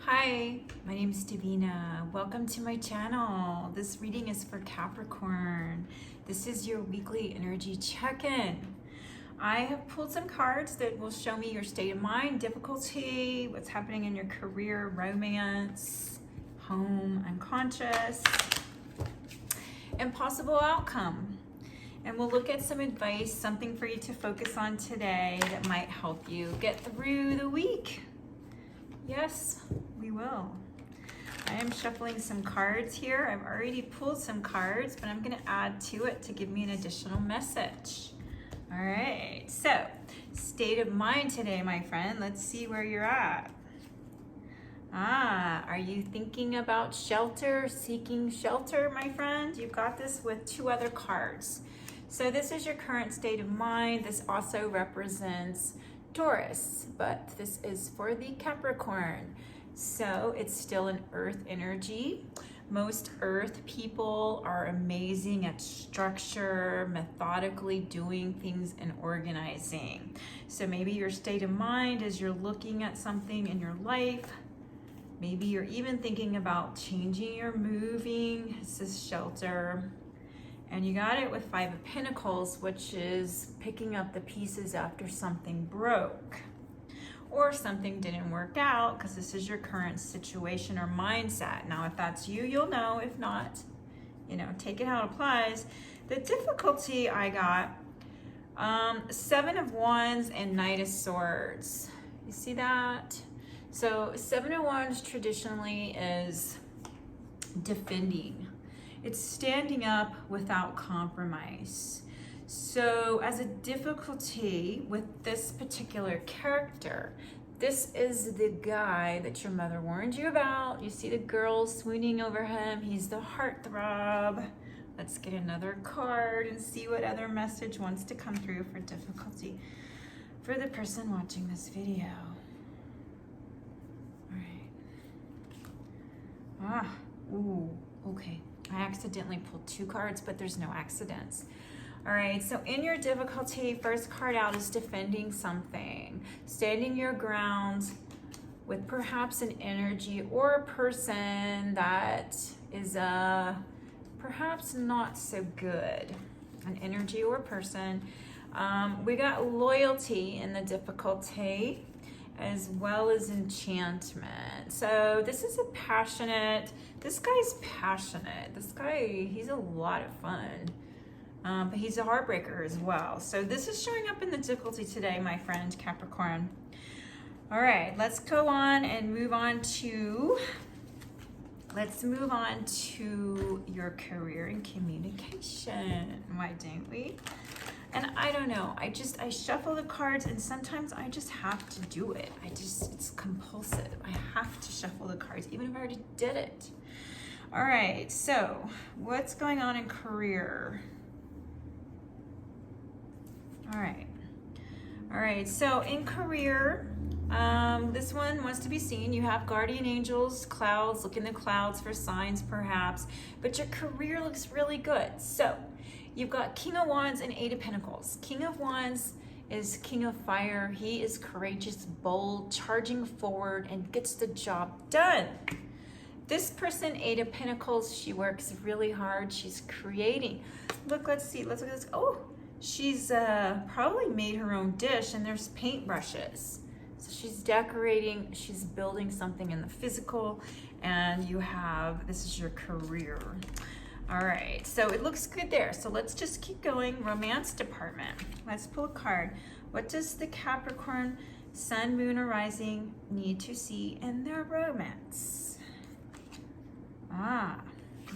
Hi, my name is Devina. Welcome to my channel. This reading is for Capricorn. This is your weekly energy check-in. I have pulled some cards that will show me your state of mind, difficulty, what's happening in your career, romance, home, unconscious, and possible outcome. And we'll look at some advice, something for you to focus on today that might help you get through the week. Yes, we will. I am shuffling some cards here. I've already pulled some cards, but I'm going to add to it to give me an additional message. All right, so state of mind today, my friend. Let's see where you're at. Are you thinking about shelter, seeking shelter, my friend? You've got this with two other cards. So this is your current state of mind. This also represents Taurus, but this is for the Capricorn. So it's still an earth energy. Most earth people are amazing at structure, methodically doing things and organizing. So maybe your state of mind is you're looking at something in your life. Maybe you're even thinking about changing or moving. This is shelter. And you got it with Five of Pentacles, which is picking up the pieces after something broke or something didn't work out, because this is your current situation or mindset. Now, if that's you, you'll know. If not, take it how it applies. The difficulty I got, Seven of Wands and Knight of Swords. You see that? So Seven of Wands traditionally is defending. It's standing up without compromise. So as a difficulty with this particular character, this is the guy that your mother warned you about. You see the girl swooning over him. He's the heartthrob. Let's get another card and see what other message wants to come through for difficulty for the person watching this video. All right. Okay. I accidentally pulled two cards, but there's no accidents. All right, so in your difficulty, first card out is defending something, standing your ground with perhaps an energy or a person that is perhaps not so good, an energy or person. We got loyalty in the difficulty, as well as enchantment. So this is this guy's passionate. This guy, he's a lot of fun, but he's a heartbreaker as well. So this is showing up in the difficulty today, my friend Capricorn. All right, let's go on and move on to your career and communication. Why don't we? And I don't know, I shuffle the cards and sometimes I just have to do it. It's compulsive. I have to shuffle the cards, even if I already did it. All right, so what's going on in career? All right, so in career, this one wants to be seen. You have guardian angels, clouds, look in the clouds for signs perhaps, but your career looks really good. So you've got King of Wands and Eight of Pentacles. King of Wands is king of fire. He is courageous, bold, charging forward, and gets the job done. This person, Eight of Pentacles, she works really hard. She's creating. Look, let's look at this. Oh, she's probably made her own dish, and there's paintbrushes. So she's decorating, she's building something in the physical, and this is your career. All right, so it looks good there. So let's just keep going. Romance department. Let's pull a card. What does the Capricorn Sun, Moon, or Rising need to see in their romance? All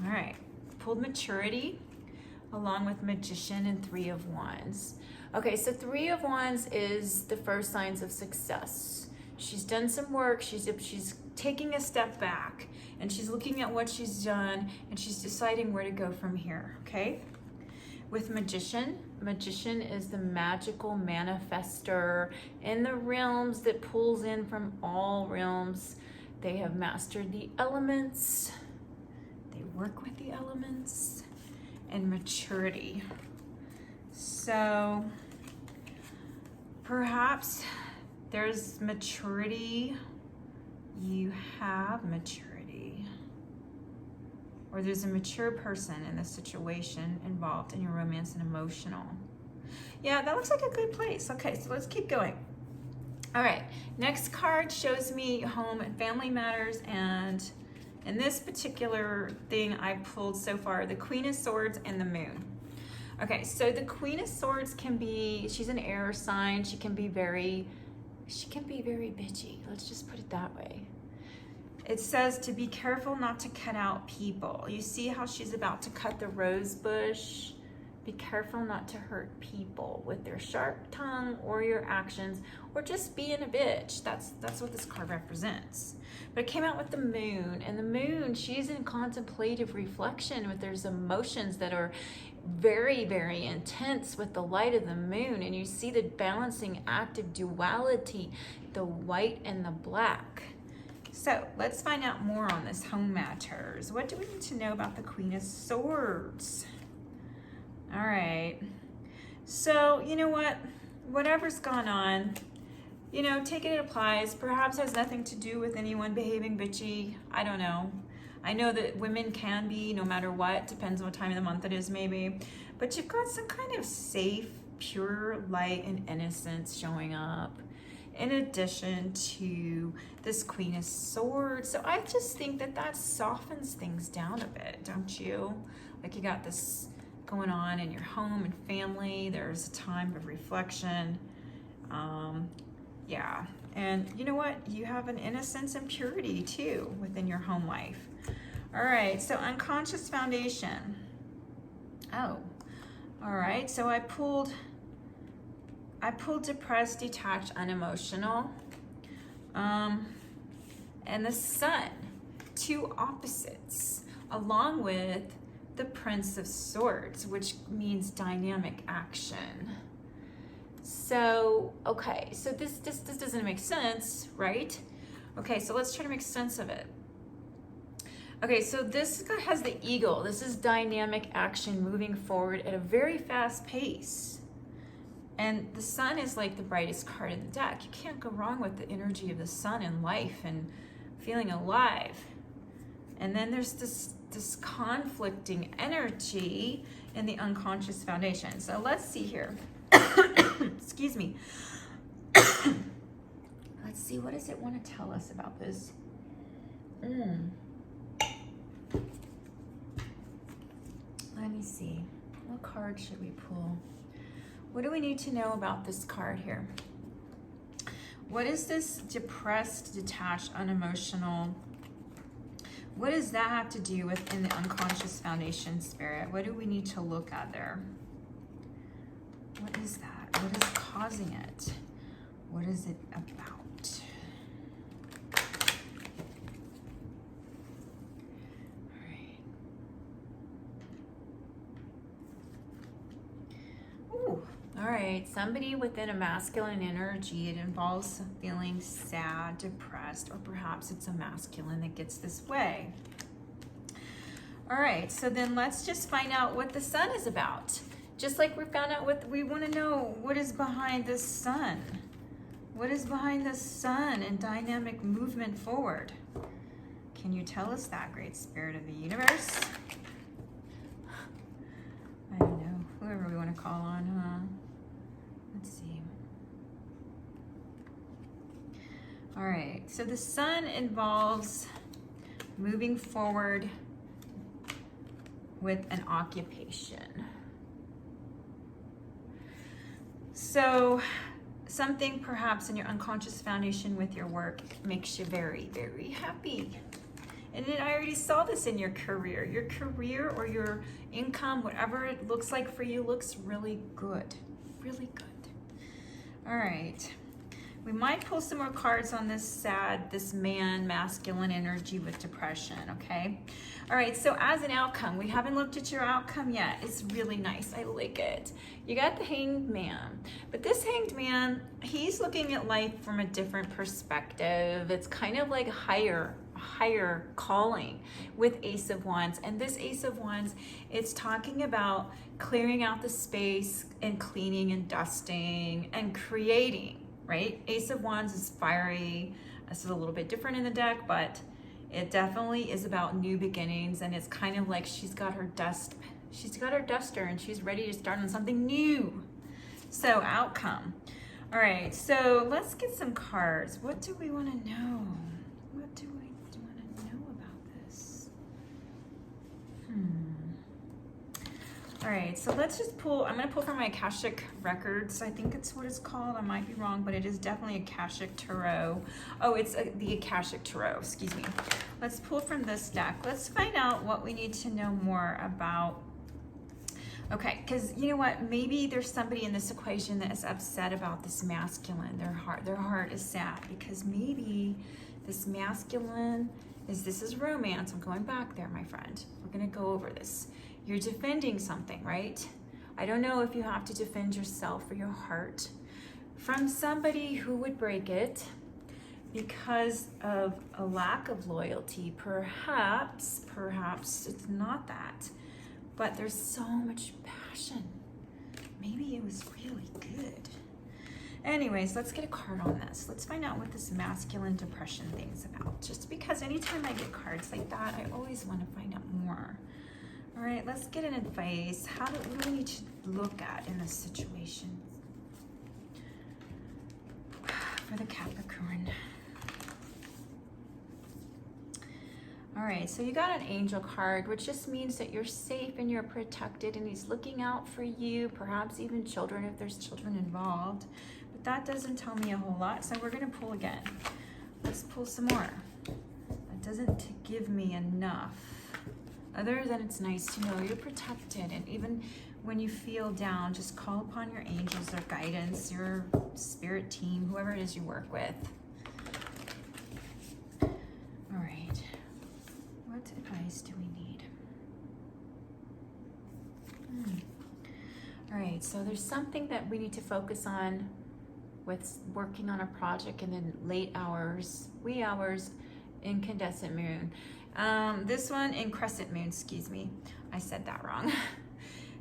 right. Pulled maturity along with Magician and Three of Wands. Okay, so Three of Wands is the first signs of success. She's done some work. She's taking a step back, and she's looking at what she's done, and she's deciding where to go from here, okay? With Magician is the magical manifester in the realms that pulls in from all realms. They have mastered the elements. They work with the elements. And maturity. So perhaps there's maturity you have maturity, or there's a mature person in the situation involved in your romance and emotional. Yeah, that looks like a good place. Okay, so let's keep going. All right, next card shows me home and family matters, and in this particular thing I pulled so far, the Queen of Swords and the Moon. Okay, so the Queen of Swords can be, she's an air sign. She can be very bitchy. Let's just put it that way. It says to be careful not to cut out people. You see how she's about to cut the rose bush? Be careful not to hurt people with their sharp tongue or your actions, or just being a bitch. That's what this card represents. But it came out with the Moon, and the Moon, she's in contemplative reflection, but there's emotions that are very, very intense with the light of the Moon, and you see the balancing act of duality, the white and the black. So let's find out more on this home matters. What do we need to know about the Queen of Swords? All right, so you know what, whatever's gone on, you know, take it applies. Perhaps has nothing to do with anyone behaving bitchy. I don't know. I know that women can be, no matter what, depends on what time of the month it is maybe, but you've got some kind of safe, pure light and innocence showing up in addition to this Queen of Swords. So I just think that that softens things down a bit, don't you? Like you got this going on in your home and family. There's a time of reflection. Yeah, and you know what? You have an innocence and purity too within your home life. All right, so unconscious foundation. Oh, all right, so I pulled depressed, detached, unemotional, and the Sun, two opposites, along with the Prince of Swords, which means dynamic action. So, okay, so this doesn't make sense, right? Okay, so let's try to make sense of it. Okay, so this guy has the eagle. This is dynamic action moving forward at a very fast pace. And the Sun is like the brightest card in the deck. You can't go wrong with the energy of the Sun in life and feeling alive. And then there's this conflicting energy in the unconscious foundation. So let's see here. Excuse me. Let's see, what does it want to tell us about this? Let me see. What card should we pull? What do we need to know about this card here? What is this depressed, detached, unemotional? What does that have to do with in the unconscious foundation spirit? What do we need to look at there? What is that? What is causing it? What is it about? All right. Ooh. All right, somebody within a masculine energy. It involves feeling sad, depressed, or perhaps it's a masculine that gets this way. All right, so then let's just find out what the Sun is about. Just like we found out what we want to know, what is behind the Sun? What is behind the Sun and dynamic movement forward? Can you tell us that, Great Spirit of the Universe? I don't know, whoever we want to call on, huh? Let's see. All right, so the Sun involves moving forward with an occupation. So something perhaps in your unconscious foundation with your work makes you very, very happy. And then I already saw this in your career. Your career or your income, whatever it looks like for you, looks really good. Really good. All right. We might pull some more cards on this masculine energy with depression, okay? All right, so as an outcome, we haven't looked at your outcome yet. It's really nice, I like it. You got the Hanged Man, but this Hanged Man, he's looking at life from a different perspective. It's kind of like higher calling with Ace of Wands. And this Ace of Wands, it's talking about clearing out the space and cleaning and dusting and creating, right? Ace of Wands is fiery, This is a little bit different in the deck, but it definitely is about new beginnings, and it's kind of like she's got her duster and she's ready to start on something new. So outcome. All right, so let's get some cards. What do we want to know? What do we want to know about this? All right, so let's just pull. I'm going to pull from my Akashic Records. I think it's what it's called. I might be wrong, but it is definitely Akashic Tarot. Oh, it's the Akashic Tarot, excuse me. Let's pull from this deck. Let's find out what we need to know more about. Okay, because you know what? Maybe there's somebody in this equation that is upset about this masculine. Their heart is sad because maybe this masculine this is romance. I'm going back there, my friend. We're going to go over this. You're defending something, right? I don't know if you have to defend yourself or your heart from somebody who would break it because of a lack of loyalty. Perhaps it's not that. But there's so much passion. Maybe it was really good. Anyways, let's get a card on this. Let's find out what this masculine depression thing's about. Just because anytime I get cards like that, I always want to find out more. All right, let's get an advice. What do we need to look at in this situation? For the Capricorn. All right, so you got an angel card, which just means that you're safe and you're protected, and he's looking out for you, perhaps even children if there's children involved. But that doesn't tell me a whole lot, so we're gonna pull again. Let's pull some more. That doesn't give me enough, other than it's nice to know you're protected, and even when you feel down, just call upon your angels, their guidance, your spirit team, whoever it is you work with. All right. What advice do we need? All right, so there's something that we need to focus on with working on a project in the late hours, wee hours, incandescent moon. This one in crescent moon, excuse me. I said that wrong.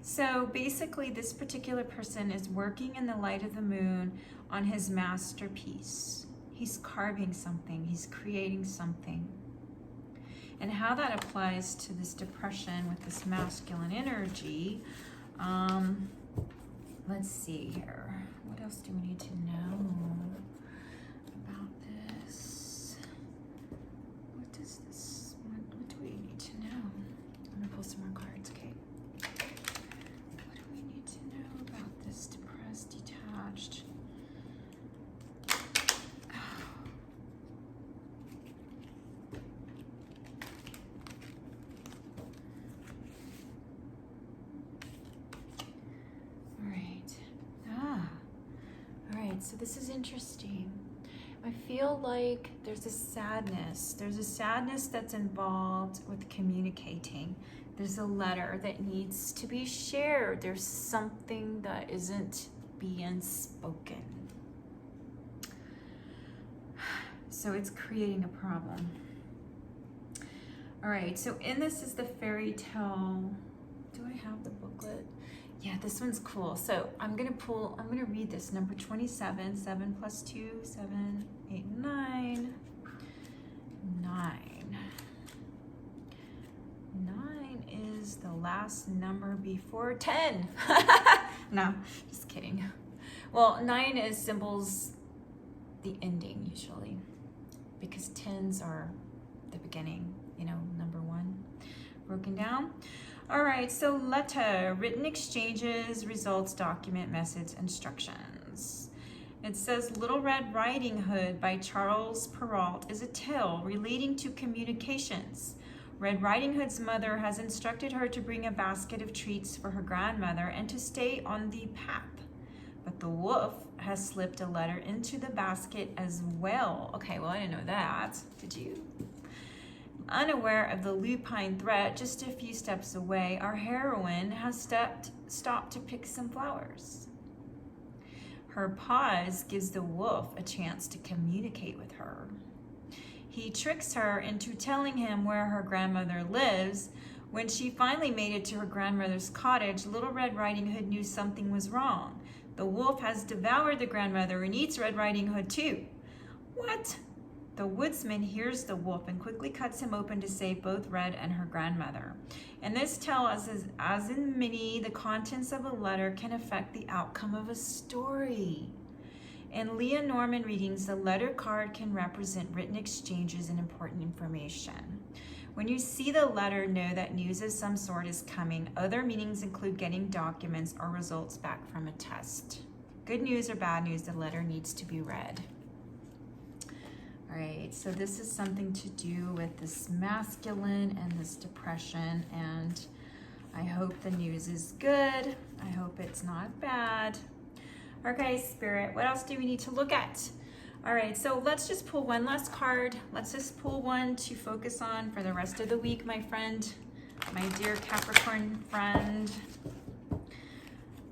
So basically this particular person is working in the light of the moon on his masterpiece. He's carving something, he's creating something. And how that applies to this depression with this masculine energy, let's see here. What else do we need to know about this? What does this, what do we need to know? I'm gonna pull some more cards, okay? What do we need to know about this depressed, detached? So this is interesting. I feel like there's a sadness. There's a sadness that's involved with communicating. There's a letter that needs to be shared. There's something that isn't being spoken. So it's creating a problem. All right, so in this is the fairy tale. Do I have the booklet? Yeah, this one's cool. So I'm gonna read this. Number 27, 7 plus 2, 7, 8, 9. 9. 9 is the last number before 10. No, just kidding. Well, 9 is symbols the ending usually, because 10s are the beginning, you know, number 1. Broken down. All right, so letter, written exchanges, results, document, message, instructions. It says Little Red Riding Hood by Charles Perrault is a tale relating to communications. Red Riding Hood's mother has instructed her to bring a basket of treats for her grandmother and to stay on the path. But the wolf has slipped a letter into the basket as well. Okay, well, I didn't know that. Did you? Unaware of the lupine threat, just a few steps away, our heroine has stopped to pick some flowers. Her pause gives the wolf a chance to communicate with her. He tricks her into telling him where her grandmother lives. When she finally made it to her grandmother's cottage, Little Red Riding Hood knew something was wrong. The wolf has devoured the grandmother and eats Red Riding Hood too. What? The woodsman hears the wolf and quickly cuts him open to save both Red and her grandmother. And this tells us, as in many, the contents of a letter can affect the outcome of a story. In Leah Norman readings, the letter card can represent written exchanges and important information. When you see the letter, know that news of some sort is coming. Other meanings include getting documents or results back from a test. Good news or bad news, the letter needs to be read. All right, so this is something to do with this masculine and this depression, and I hope the news is good. I hope it's not bad. Okay, Spirit, what else do we need to look at? All right, so let's just pull one last card. Let's just pull one to focus on for the rest of the week, my friend, my dear Capricorn friend.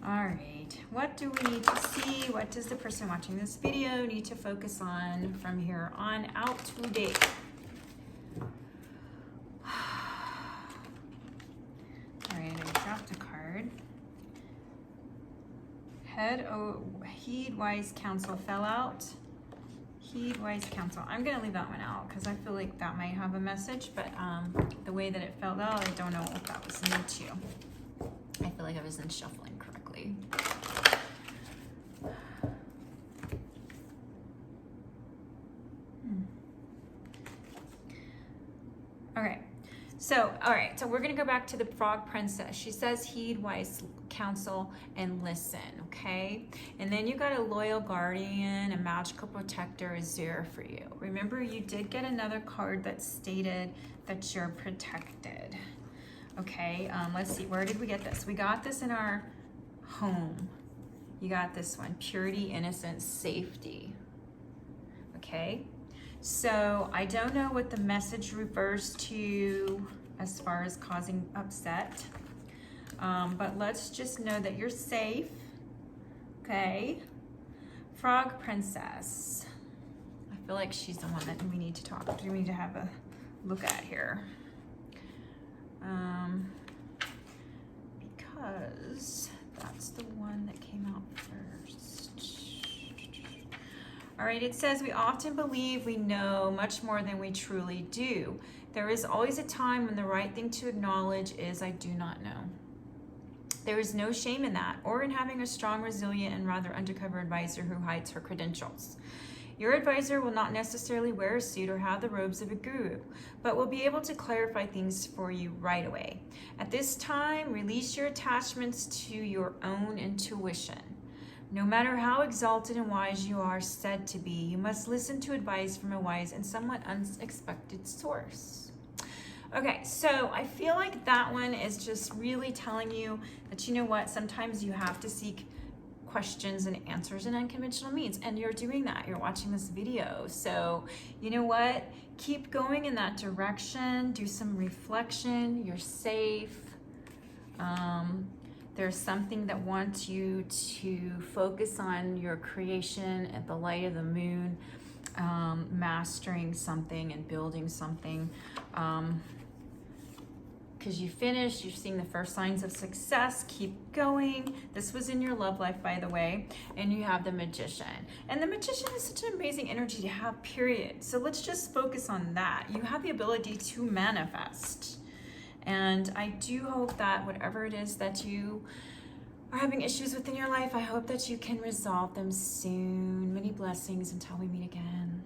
All right, what do we need to see? What does the person watching this video need to focus on from here on out today? All right, I dropped a card. Heed wise counsel fell out. Heed wise counsel. I'm gonna leave that one out because I feel like that might have a message, but the way that it fell out, I don't know if that was meant to. I feel like I wasn't shuffling correctly. Okay. So, all right, so we're going to go back to the Frog Princess. She says, heed wise counsel and listen, okay? And then you got a loyal guardian, a magical protector is there for you. Remember, you did get another card that stated that you're protected, okay? Let's see, where did we get this? We got this in our home. You got this one, purity, innocence, safety, okay? So I don't know what the message refers to as far as causing upset, but let's just know that you're safe, okay? Frog Princess. I feel like she's the one that we need to talk to. We need to have a look at here. Because that's the one that came out first. All right, it says we often believe we know much more than we truly do. There is always a time when the right thing to acknowledge is I do not know. There is no shame in that or in having a strong, resilient, and rather undercover advisor who hides her credentials. Your advisor will not necessarily wear a suit or have the robes of a guru, but will be able to clarify things for you right away. At this time, release your attachments to your own intuition. No matter how exalted and wise you are said to be, you must listen to advice from a wise and somewhat unexpected source. Okay, so I feel like that one is just really telling you that, you know what, sometimes you have to seek questions and answers in unconventional means, and you're doing that. You're watching this video. So, you know what, keep going in that direction. Do some reflection. You're safe. There's something that wants you to focus on your creation at the light of the moon, mastering something and building something. Because you finished, you're seeing the first signs of success. Keep going. This was in your love life, by the way. And you have the Magician. And the Magician is such an amazing energy to have, period. So let's just focus on that. You have the ability to manifest. And I do hope that whatever it is that you are having issues with in your life, I hope that you can resolve them soon. Many blessings until we meet again.